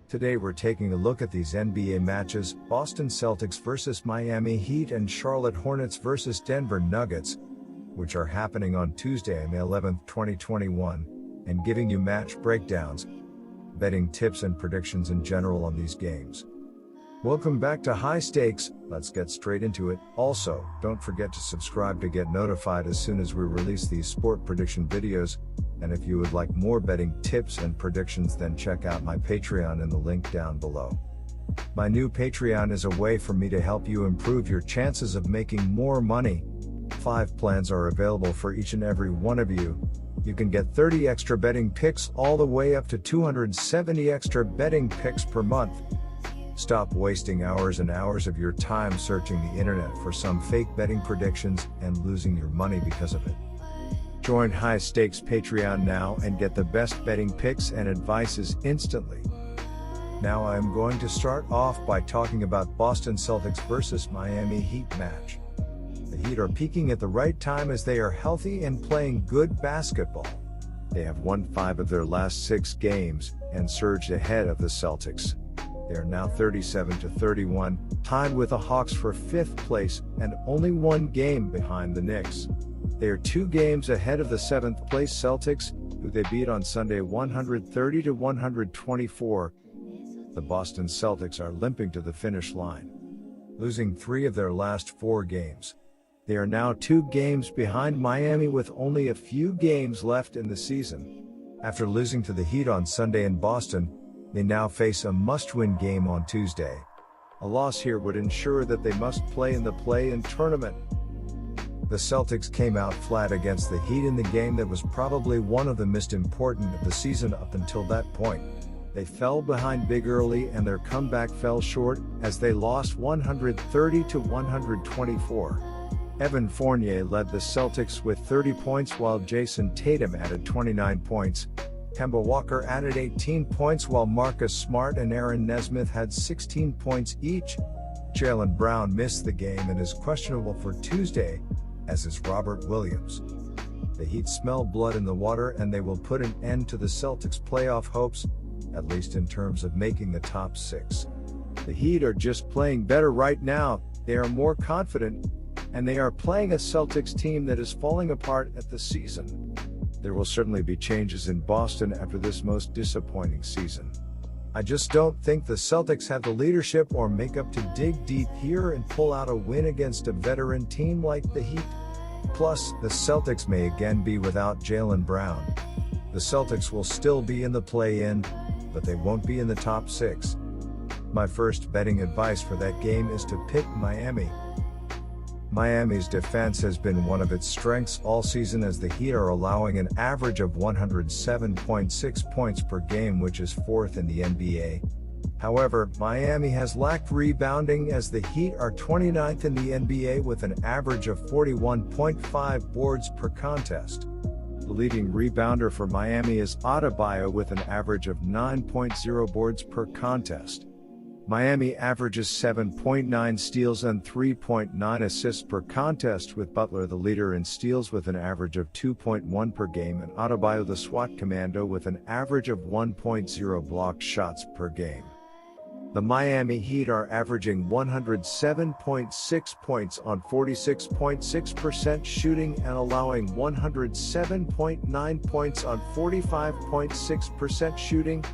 Today we're taking a look at these NBA matches: Boston Celtics vs Miami Heat and Charlotte Hornets vs Denver Nuggets, which are happening on Tuesday, May 11th, 2021, and giving you match breakdowns, betting tips and predictions in general on these games. Welcome back to High Stakes. Let's get straight into it. Also, don't forget to subscribe to get notified as soon as we release these sport prediction videos. And if you would like more betting tips and predictions, then check out my Patreon in the link down below. My new Patreon is a way for me to help you improve your chances of making more money. 5 plans are available for each and every one of you. You can get 30 extra betting picks all the way up to 270 extra betting picks per month. Stop wasting hours and hours of your time searching the internet for some fake betting predictions and losing your money because of it. Join High Stakes Patreon now and get the best betting picks and advices instantly. Now I am going to start off by talking about Boston Celtics vs Miami Heat match. The Heat are peaking at the right time as they are healthy and playing good basketball. They have won 5 of their last 6 games and surged ahead of the Celtics. They are now 37-31, tied with the Hawks for 5th place and only 1 game behind the Knicks. They are 2 games ahead of the 7th place Celtics, who they beat on Sunday 130-124. The Boston Celtics are limping to the finish line, losing 3 of their last 4 games. They are now 2 games behind Miami with only a few games left in the season. After losing to the Heat on Sunday in Boston, they now face a must-win game on Tuesday. A loss here would ensure that they must play in the play-in tournament. The Celtics came out flat against the Heat in the game that was probably one of the most important of the season up until that point. They fell behind big early and their comeback fell short as they lost 130-124. Evan Fournier led the Celtics with 30 points while Jason Tatum added 29 points. Kemba Walker added 18 points while Marcus Smart and Aaron Nesmith had 16 points each. Jaylen Brown missed the game and is questionable for Tuesday, as is Robert Williams. The Heat smell blood in the water and they will put an end to the Celtics' playoff hopes, at least in terms of making the top 6. The Heat are just playing better right now, they are more confident, and they are playing a Celtics team that is falling apart at the season. There will certainly be changes in Boston after this most disappointing season. I just don't think the Celtics have the leadership or makeup to dig deep here and pull out a win against a veteran team like the Heat. Plus, the Celtics may again be without Jaylen Brown. The Celtics will still be in the play-in, but they won't be in the top 6. My first betting advice for that game is to pick Miami. Miami's defense has been one of its strengths all season as the Heat are allowing an average of 107.6 points per game, which is 4th in the NBA. However, Miami has lacked rebounding as the Heat are 29th in the NBA with an average of 41.5 boards per contest. The leading rebounder for Miami is Adebayo with an average of 9.0 boards per contest. Miami averages 7.9 steals and 3.9 assists per contest, with Butler the leader in steals with an average of 2.1 per game and Adebayo the SWAT commando with an average of 1.0 blocked shots per game. The Miami Heat are averaging 107.6 points on 46.6% shooting and allowing 107.9 points on 45.6% shooting.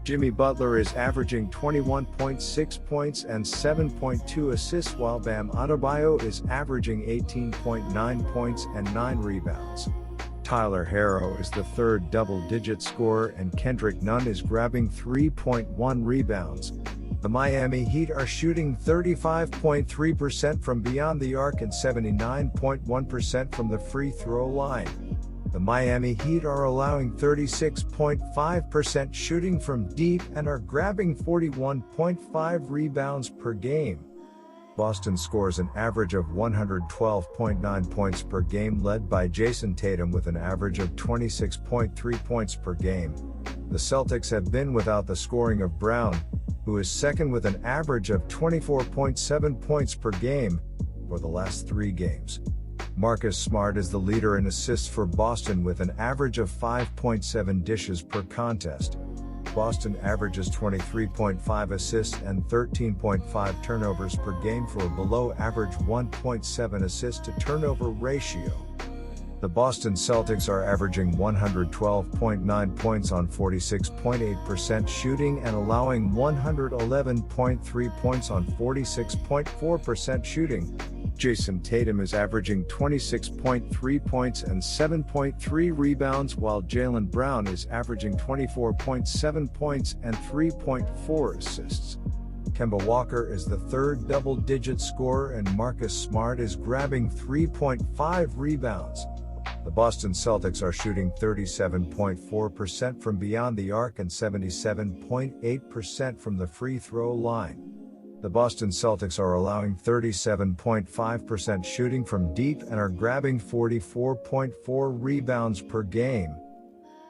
Jimmy Butler is averaging 21.6 points and 7.2 assists while Bam Adebayo is averaging 18.9 points and 9 rebounds. Tyler Herro is the 3rd double-digit scorer and Kendrick Nunn is grabbing 3.1 rebounds. The Miami Heat are shooting 35.3% from beyond the arc and 79.1% from the free throw line. The Miami Heat are allowing 36.5% shooting from deep and are grabbing 41.5 rebounds per game. Boston scores an average of 112.9 points per game, led by Jason Tatum with an average of 26.3 points per game. The Celtics have been without the scoring of Brown, who is second with an average of 24.7 points per game for the last 3 games. Marcus Smart is the leader in assists for Boston with an average of 5.7 dishes per contest. Boston averages 23.5 assists and 13.5 turnovers per game for a below average 1.7 assist to turnover ratio. The Boston Celtics are averaging 112.9 points on 46.8% shooting and allowing 111.3 points on 46.4% shooting. Jayson Tatum is averaging 26.3 points and 7.3 rebounds, while Jaylen Brown is averaging 24.7 points and 3.4 assists. Kemba Walker is the third double-digit scorer and Marcus Smart is grabbing 3.5 rebounds. The Boston Celtics are shooting 37.4% from beyond the arc and 77.8% from the free throw line. The Boston Celtics are allowing 37.5% shooting from deep and are grabbing 44.4 rebounds per game.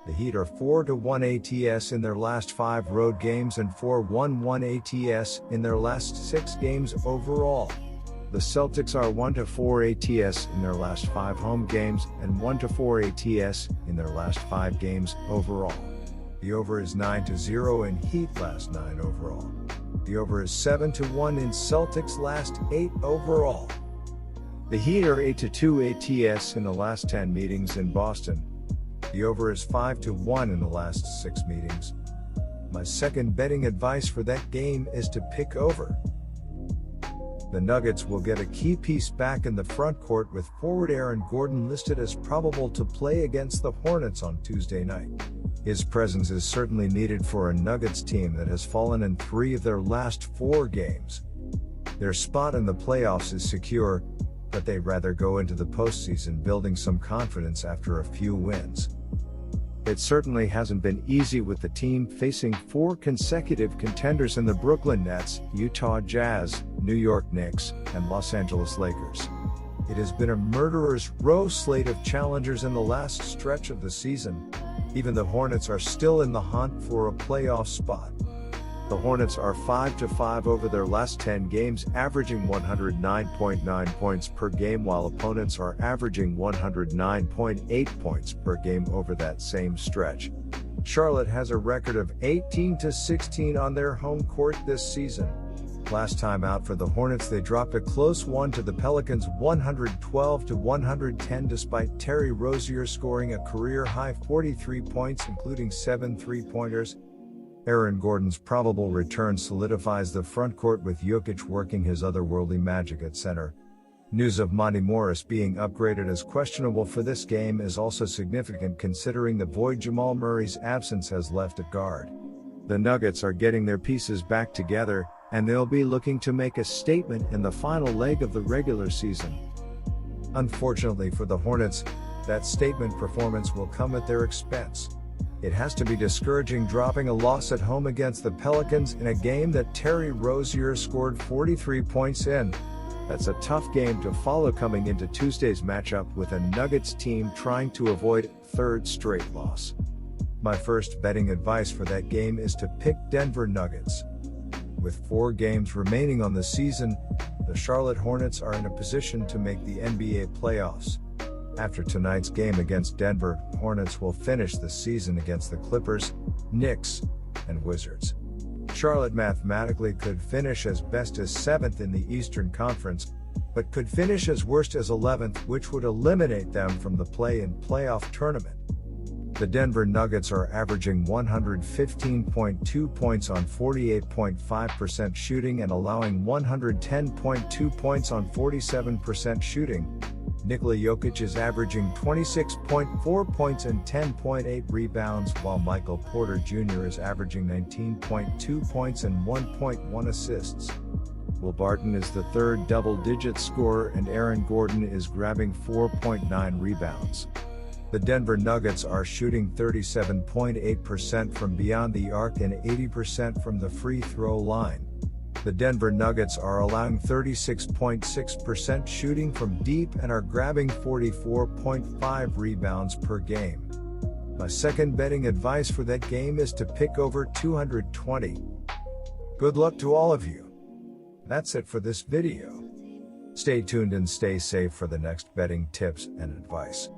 The Heat are 4-1 ATS in their last 5 road games and 4-1 ATS in their last 6 games overall. The Celtics are 1-4 ATS in their last 5 home games and 1-4 ATS in their last 5 games overall. The over is 9-0 in Heat last 9 overall. The over is 7-1 in Celtics last 8 overall. The Heat are 8-2 ATS in the last 10 meetings in Boston. The over is 5-1 in the last 6 meetings. My second betting advice for that game is to pick over. The Nuggets will get a key piece back in the front court with forward Aaron Gordon listed as probable to play against the Hornets on Tuesday night. His presence is certainly needed for a Nuggets team that has fallen in 3 of their last 4 games. Their spot in the playoffs is secure, but they'd rather go into the postseason building some confidence after a few wins. It certainly hasn't been easy with the team facing 4 consecutive contenders in the Brooklyn Nets, Utah Jazz, New York Knicks, and Los Angeles Lakers. It has been a murderer's row slate of challengers in the last stretch of the season. Even the Hornets are still in the hunt for a playoff spot. The Hornets are 5-5 over their last 10 games, averaging 109.9 points per game, while opponents are averaging 109.8 points per game over that same stretch. Charlotte has a record of 18-16 on their home court this season. Last time out for the Hornets, they dropped a close one to the Pelicans 112-110 despite Terry Rozier scoring a career-high 43 points including 7 three-pointers. Aaron Gordon's probable return solidifies the front court with Jokic working his otherworldly magic at center. News of Monty Morris being upgraded as questionable for this game is also significant considering the void Jamal Murray's absence has left at guard. The Nuggets are getting their pieces back together, and they'll be looking to make a statement in the final leg of the regular season. Unfortunately for the Hornets, that statement performance will come at their expense. It has to be discouraging dropping a loss at home against the Pelicans in a game that Terry Rozier scored 43 points in. That's a tough game to follow coming into Tuesday's matchup with a Nuggets team trying to avoid a 3rd straight loss. My first betting advice for that game is to pick Denver Nuggets. With 4 games remaining on the season, the Charlotte Hornets are in a position to make the NBA playoffs. After tonight's game against Denver, Hornets will finish the season against the Clippers, Knicks, and Wizards. Charlotte mathematically could finish as best as 7th in the Eastern Conference, but could finish as worst as 11th, which would eliminate them from the play-in playoff tournament. The Denver Nuggets are averaging 115.2 points on 48.5% shooting and allowing 110.2 points on 47% shooting. Nikola Jokic is averaging 26.4 points and 10.8 rebounds, while Michael Porter Jr. is averaging 19.2 points and 1.1 assists. Will Barton is the 3rd double-digit scorer and Aaron Gordon is grabbing 4.9 rebounds. The Denver Nuggets are shooting 37.8% from beyond the arc and 80% from the free throw line. The Denver Nuggets are allowing 36.6% shooting from deep and are grabbing 44.5 rebounds per game. My second betting advice for that game is to pick over 220. Good luck to all of you. That's it for this video. Stay tuned and stay safe for the next betting tips and advice.